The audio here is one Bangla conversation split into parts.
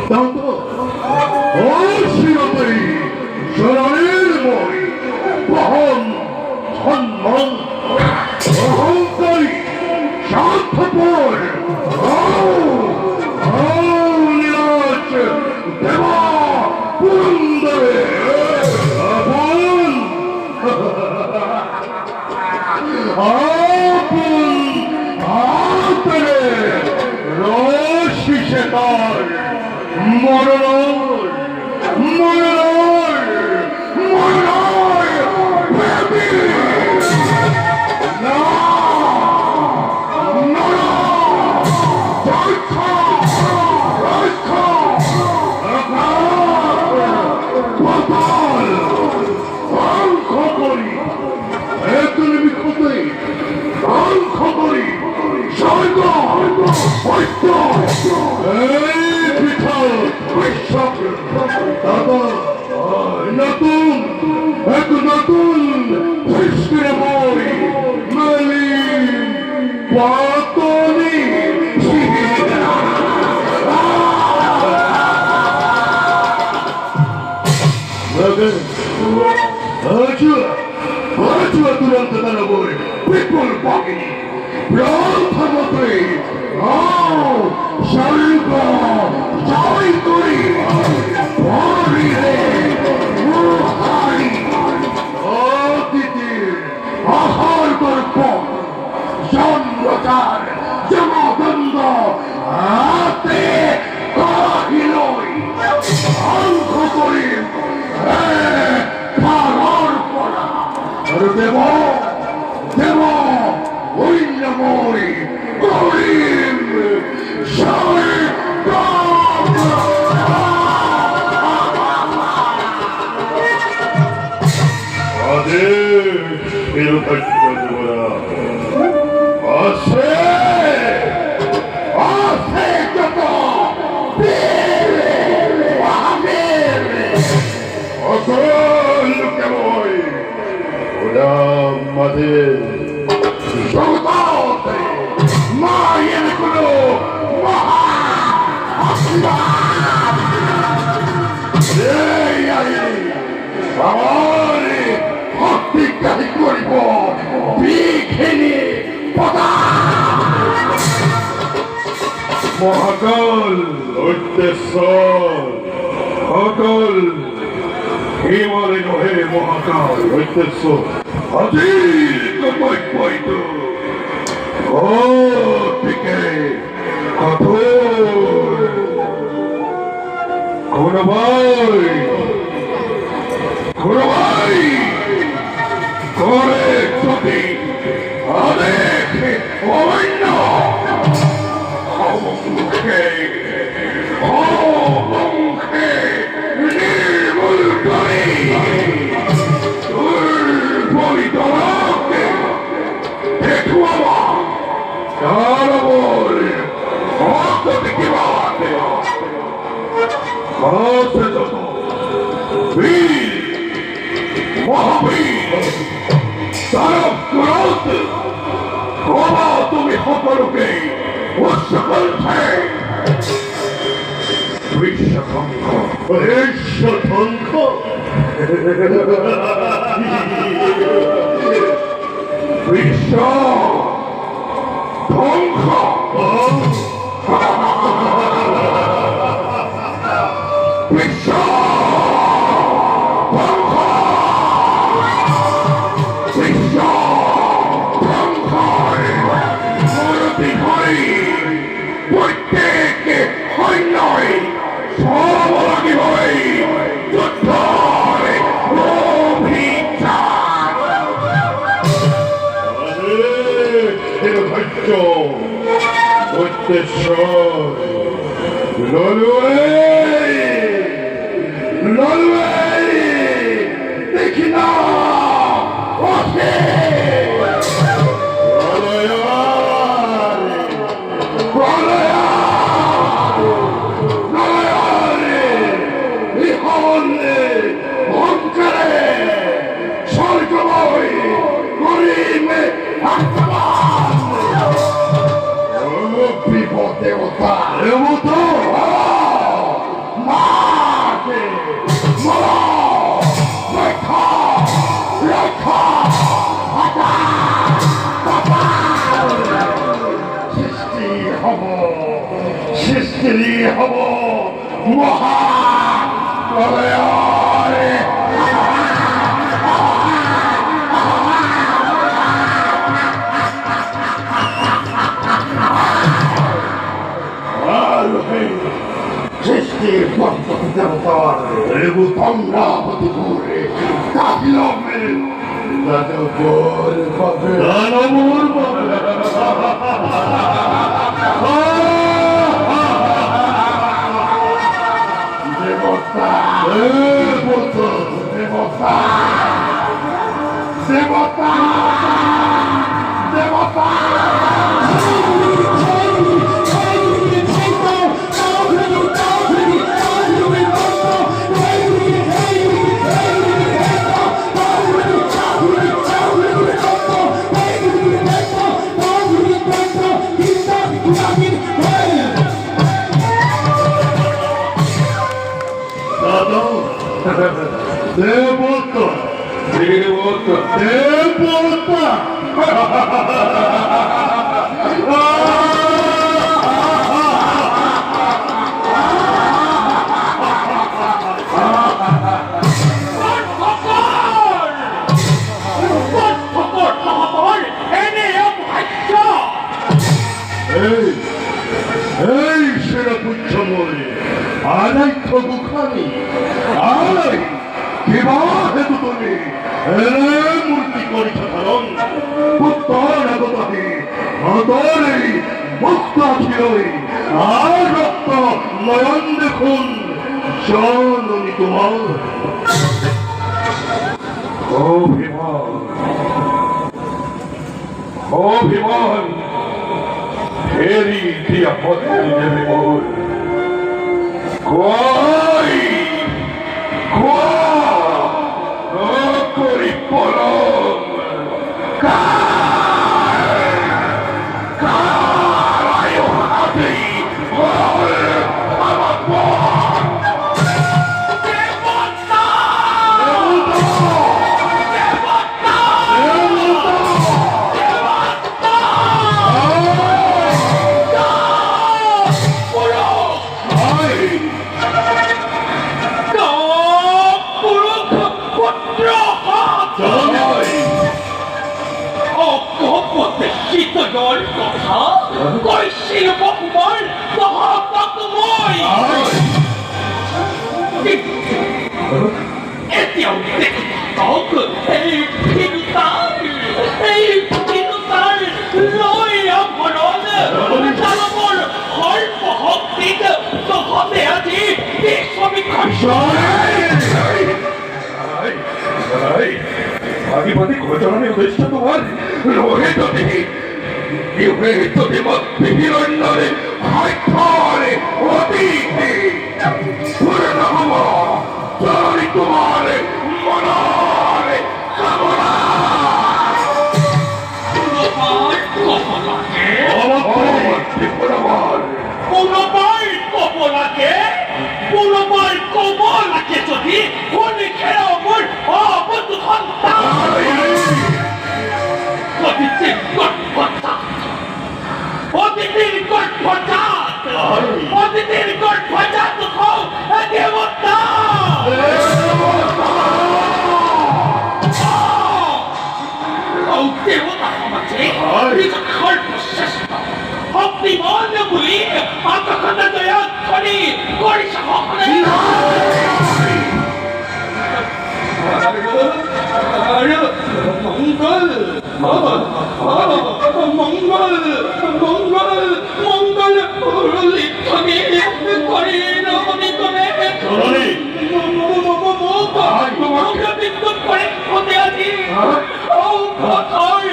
তত অশিরতই শরণের মই বহন সম্মান অহংকারী স্বার্থপর নিরাজ দেবা পুরন্দরে আপন আপনে রশি শেখর মরণর মরণর মরণর না নতুন এক নতুন সৃষ্টির বই মালিক পাতনি তুরন্ত বই বিপুল পাখিনি প্রথমতে স্বর্গ জয় করি অতিথির আহার গল্প জন্মচার জমদন্দ হাতে কাহিলই অঙ্ক করি পালন করা দেব দেব ঐন্যময় করিম মায়েরগুলো ভক্তিকারী করিব বিঘিনি মহাকাল ঐত্যেশ্বর সকল হিমালয় নহে মহাকাল ঐত্যেশ্বর হাজির কইত ওদিকে কঠোর খুড়াভাই করে যদি অনেক অন্য অমুখে নির্মূল করে দুর্বলিতকে দেখুয়া তারপর অর্থদিকিবাদে আছে যত বীর মহাবীর তারা ক্রোধ ক্ষমা তুমি সকলকে উচ্চকণ্ঠে বিশ্বধ্বংস বিশ্বধ্বংস বিশ্ব ধ্বংস বিশ্ব প্রত্যেকে হইনয় সবলাগি হই যুদ্ধরে অভিযান ধৈর্য ঐত্যেশ্বর লড়ুয়ে দেখি না দেবতা বেরিয়ে হব মহা প্রলয়ে। সৃষ্টির পঞ্চদেবতার গঙ্গাপতি ঘুরে কাহিলমের দানবর পাবে দেবতা দেবতা দেবতা দেবতা দেবতা দেবতা দেবতা দেবতা এই সেরা পুচ্ছময় আনাই ঠগুখানি আনাই বিবাহে তুমি মূর্তি করিছ ধারণ পুত্তর আগতাহে মতরে মুক্ত ছিলই আর রক্ত নয়ন দেখুন জননী তোমার অভিমান অভিমান ফেরি দিয়া পত্নী দেবে মোর কই করি পরম কৈশির বহুবার মহাপাতময় এতিয়াও দেখক এই ফিনুতাৰ লৈ অভৰণ দানৱৰ সৰ্প শক্তিত তহঁতে আজি বিশ্ববিখ্যাত ভাগিপতি ঘটনার উদ্দেশ্য তোমার রোহিত দেহি বিভ্রেত দেবত্তি হিরণ্যরে হাইথরে অতীতে পূর্ণ হব চরি তোমার মনরে কামনা পুনবার কপলাকে পুনবার কপলাকে যদি কোনে খেলা অমর অবধ সন্তান অতিথির গর্ভজাত হও দেবতা দেবতা সমাজে নিজক সর্বশ্রেষ্ঠ অগ্নিমন বলি আকাশত দয়া ধরি করি সকলে মঙ্গল মঙ্গল মঙ্গল মঙ্গল লিখনি করি রমণী করে বিদ্যুৎ করে হতে আছি ও কথর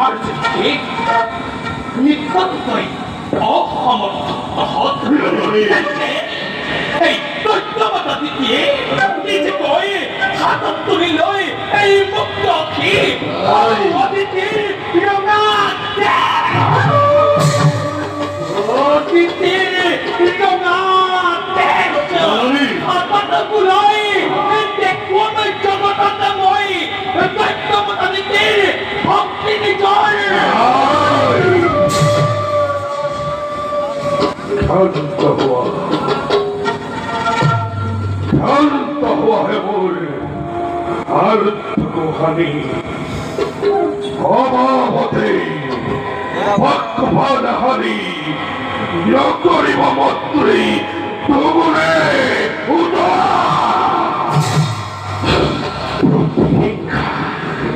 আর নিত্যই অসমর্থ এই দৈত্যবতা দিদিয়ে নিজে কয়ে হাতত তুলি লৈ এই মুক্ত অখি অদিতি ৰঙা অদিতি ৰঙা হাতত বুলাই দেখুৱাই জগতত মই শান্ত হওয়া হেবুল আর্থকোহানি অভাবতে পক্ষপাতহারি নকরিব মন্ত্রী তুমুলে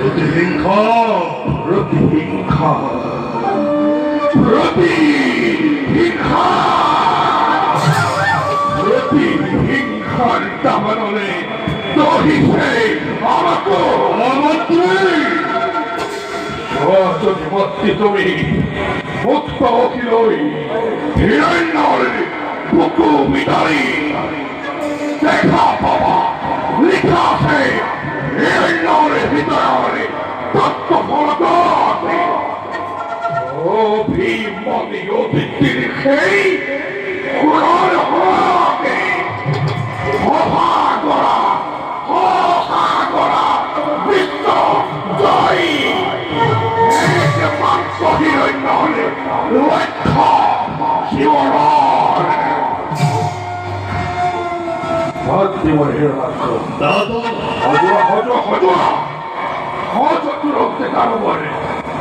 প্রতিহিংসা প্রতিহিংসা প্রতিহিংসা প্রতিহিংসার দাবানলে দহিছে আমাকে মন্ত্রী যদি মন্ত্রী তুমি মুক্ত অখিলই হিরণ্যর বুকু মিটারি দেখা পাবা লিখা আছে হিরণ্যর ভিতরে তত্ত্ব ফলক অভিমতি অতিথির সেই কুরল হকে হহা করা বিশ্ব জয়ী মাংস হিরণ্যর লক্ষ্য শিবরণ জীবন হিরণ্য দাদা হজ তুরন্তে কারো বলে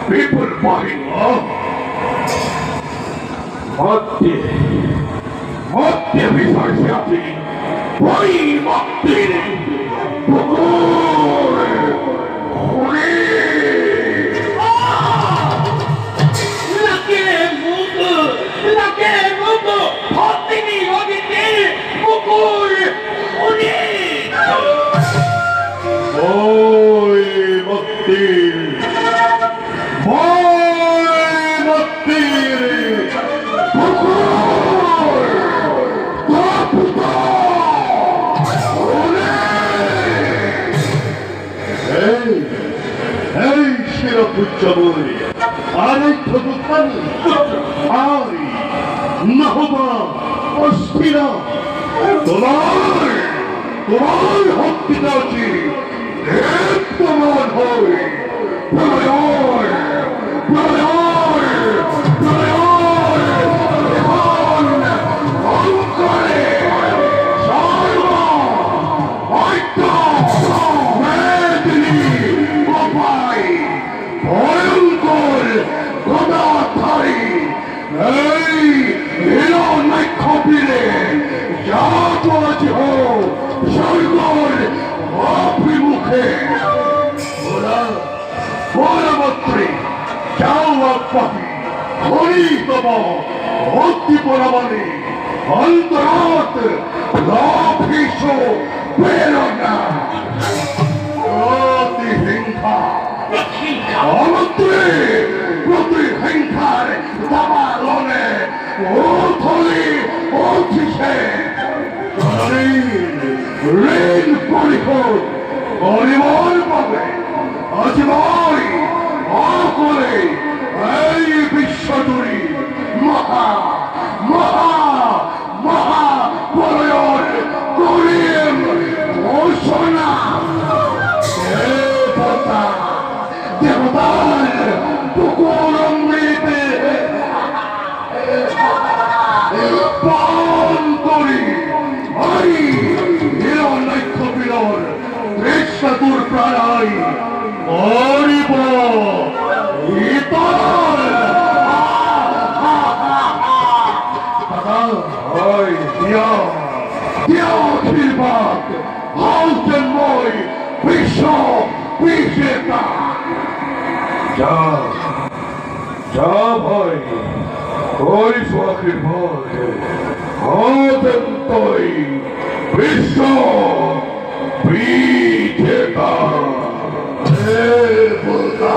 বিপুল বাহিনী মধ্যে বিসর্জে আপনি ওই মন্দির তোমার হত্যা উচিত প্রমাণ হয় অন্তরাত লাভিস প্রেরণা প্রতিহিংসা অমন্ত্রী প্রতিহিংসার দাবালনে ওথলি পৌঁছিছে ঋণ পরিশোধ করিবার বাবে আজীবন অকলে এই বিশ্বজুড়ি মহা মহা মহা প্রলয় করিম ঘোষণা দেবতা দেবতার পুকুরমৃতে পান করি এই হিরণ্যক্ষ বিরল কৃষ্ণতুর প্রাণাই অরিব ইতর আশীর্বাদ হাউজন্ময় বিশ্ব বিজেতা যা যা ভাই করিস আশীর্বাদ হাউজন্ময় বিশ্ব বিজেতা দেবতা